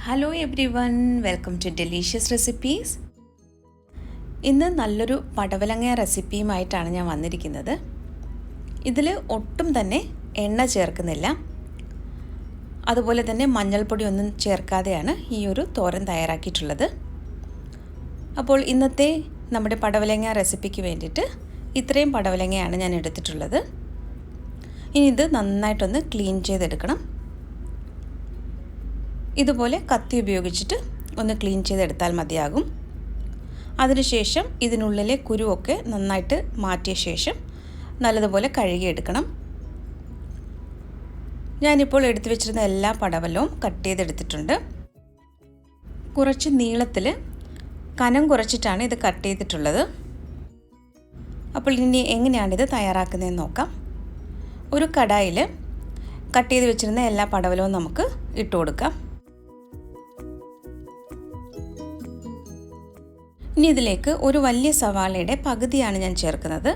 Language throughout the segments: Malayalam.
Hello everyone, welcome to Delicious Recipes. ഇന്ന് നല്ലൊരു പടവലങ്ങ റെസിപ്പിയുമായിട്ടാണ് ഞാൻ വന്നിരിക്കുന്നത്. ഇതിൽ ഒട്ടും തന്നെ എണ്ണ ചേർക്കുന്നില്ല. അതുപോലെ തന്നെ മഞ്ഞൾപ്പൊടി ഒന്നും ചേർക്കാതെയാണ് ഈ ഒരു തോരൻ തയ്യാറാക്കിയിട്ടുള്ളത്. അപ്പോൾ ഇന്നത്തെ നമ്മുടെ പടവലങ്ങ റെസിപ്പിക്ക് വേണ്ടിയിട്ട് ഇത്രയും പടവലങ്ങയാണ് ഞാൻ എടുത്തിട്ടുള്ളത്. ഇനി ഇത് നന്നായിട്ടൊന്ന് ക്ലീൻ ചെയ്തെടുക്കണം. ഇതുപോലെ കത്തി ഉപയോഗിച്ചിട്ട് ഒന്ന് ക്ലീൻ ചെയ്തെടുത്താൽ മതിയാകും. അതിനുശേഷം ഇതിനുള്ളിലെ കുരുവൊക്കെ നന്നായിട്ട് മാറ്റിയ ശേഷം നല്ലതുപോലെ കഴുകിയെടുക്കണം. ഞാനിപ്പോൾ എടുത്തു വെച്ചിരുന്ന എല്ലാ പടവലവും കട്ട് ചെയ്തെടുത്തിട്ടുണ്ട്. കുറച്ച് നീളത്തിൽ കനം കുറച്ചിട്ടാണ് ഇത് കട്ട് ചെയ്തിട്ടുള്ളത്. അപ്പോൾ ഇനി എങ്ങനെയാണിത് തയ്യാറാക്കുന്നതെന്ന് നോക്കാം. ഒരു കടായിൽ കട്ട് ചെയ്ത് വെച്ചിരുന്ന എല്ലാ പടവലവും നമുക്ക് ഇട്ട് കൊടുക്കാം. ഇനി ഇതിലേക്ക് ഒരു വലിയ സവാളയുടെ പകുതിയാണ് ഞാൻ ചേർക്കുന്നത്.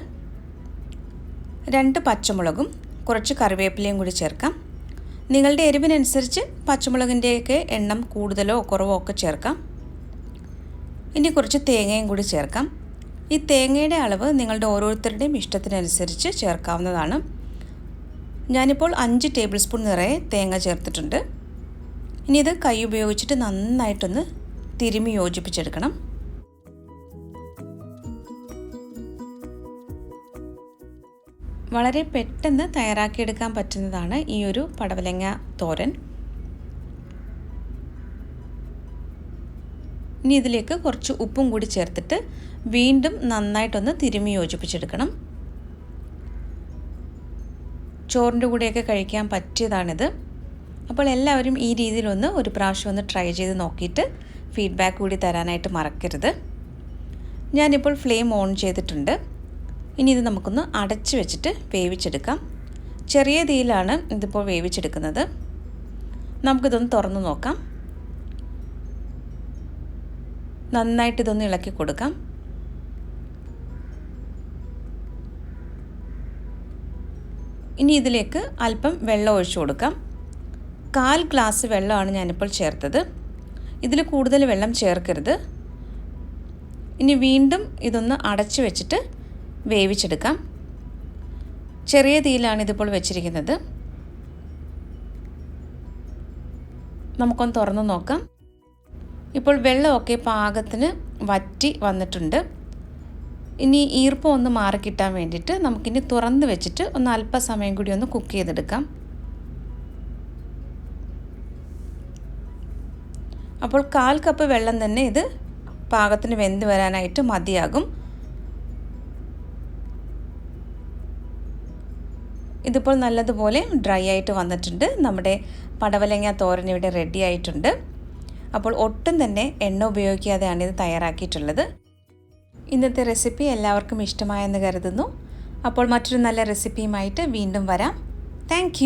2 പച്ചമുളകും കുറച്ച് കറിവേപ്പിലയും കൂടി ചേർക്കാം. നിങ്ങളുടെ എരിവിനനുസരിച്ച് പച്ചമുളകിൻ്റെയൊക്കെ എണ്ണം കൂടുതലോ കുറവോ ഒക്കെ ചേർക്കാം. ഇനി കുറച്ച് തേങ്ങയും കൂടി ചേർക്കാം. ഈ തേങ്ങയുടെ അളവ് നിങ്ങളുടെ ഓരോരുത്തരുടെയും ഇഷ്ടത്തിനനുസരിച്ച് ചേർക്കാവുന്നതാണ്. ഞാനിപ്പോൾ 5 ടേബിൾ സ്പൂൺ നിറയെ തേങ്ങ ചേർത്തിട്ടുണ്ട്. ഇനി ഇത് കൈ ഉപയോഗിച്ചിട്ട് നന്നായിട്ടൊന്ന് തിരുമ്മി യോജിപ്പിച്ചെടുക്കണം. വളരെ പെട്ടെന്ന് തയ്യാറാക്കിയെടുക്കാൻ പറ്റുന്നതാണ് ഈ ഒരു പടവലങ്ങ തോരൻ. ഇനി ഇതിലേക്ക് കുറച്ച് ഉപ്പും കൂടി ചേർത്തിട്ട് വീണ്ടും നന്നായിട്ടൊന്ന് തിരുമ്മി യോജിപ്പിച്ചെടുക്കണം. ചോറിൻ്റെ കൂടെയൊക്കെ കഴിക്കാൻ പറ്റിയതാണിത്. അപ്പോൾ എല്ലാവരും ഈ രീതിയിലൊന്ന് ഒരു പ്രാവശ്യം ഒന്ന് ട്രൈ ചെയ്ത് നോക്കിയിട്ട് ഫീഡ്ബാക്ക് കൂടി തരാനായിട്ട് മറക്കരുത്. ഞാനിപ്പോൾ ഫ്ലെയിം ഓൺ ചെയ്തിട്ടുണ്ട്. ഇനി ഇത് നമുക്കൊന്ന് അടച്ച് വെച്ചിട്ട് വേവിച്ചെടുക്കാം. ചെറിയ തീയിലാണ് ഇതിപ്പോൾ വേവിച്ചെടുക്കുന്നത്. നമുക്കിതൊന്ന് തുറന്ന് നോക്കാം. നന്നായിട്ട് ഇതൊന്ന് ഇളക്കി കൊടുക്കാം. ഇനി ഇതിലേക്ക് അല്പം വെള്ളം ഒഴിച്ചു കൊടുക്കാം. 1/4 ഗ്ലാസ് വെള്ളമാണ് ഞാനിപ്പോൾ ചേർത്തത്. ഇതിൽ കൂടുതൽ വെള്ളം ചേർക്കരുത്. ഇനി വീണ്ടും ഇതൊന്ന് അടച്ചു വെച്ചിട്ട് വേവിച്ചെടുക്കാം. ചെറിയ തീയിലാണ് ഇതിപ്പോൾ വെച്ചിരിക്കുന്നത്. നമുക്കൊന്ന് തുറന്ന് നോക്കാം. ഇപ്പോൾ വെള്ളമൊക്കെ പാകത്തിന് വറ്റി വന്നിട്ടുണ്ട്. ഇനി ഈർപ്പം ഒന്ന് മാറിക്കിട്ടാൻ വേണ്ടിയിട്ട് നമുക്കിനി തുറന്ന് വെച്ചിട്ട് ഒന്ന് അല്പസമയം കൂടി ഒന്ന് കുക്ക് ചെയ്തെടുക്കാം. അപ്പോൾ 1/4 കപ്പ് വെള്ളം തന്നെ ഇത് പാകത്തിന് വെന്ത് വരാനായിട്ട് മതിയാകും. ഇതിപ്പോൾ നല്ലതുപോലെ ഡ്രൈ ആയിട്ട് വന്നിട്ടുണ്ട്. നമ്മുടെ പടവലങ്ങ തോരൻ ഇവിടെ റെഡി ആയിട്ടുണ്ട്. അപ്പോൾ ഒട്ടും തന്നെ എണ്ണ ഉപയോഗിക്കാതെയാണ് ഇത് തയ്യാറാക്കിയിട്ടുള്ളത്. ഇന്നത്തെ റെസിപ്പി എല്ലാവർക്കും ഇഷ്ടമായെന്ന് കരുതുന്നു. അപ്പോൾ മറ്റൊരു നല്ല റെസിപ്പിയുമായിട്ട് വീണ്ടും വരാം. താങ്ക്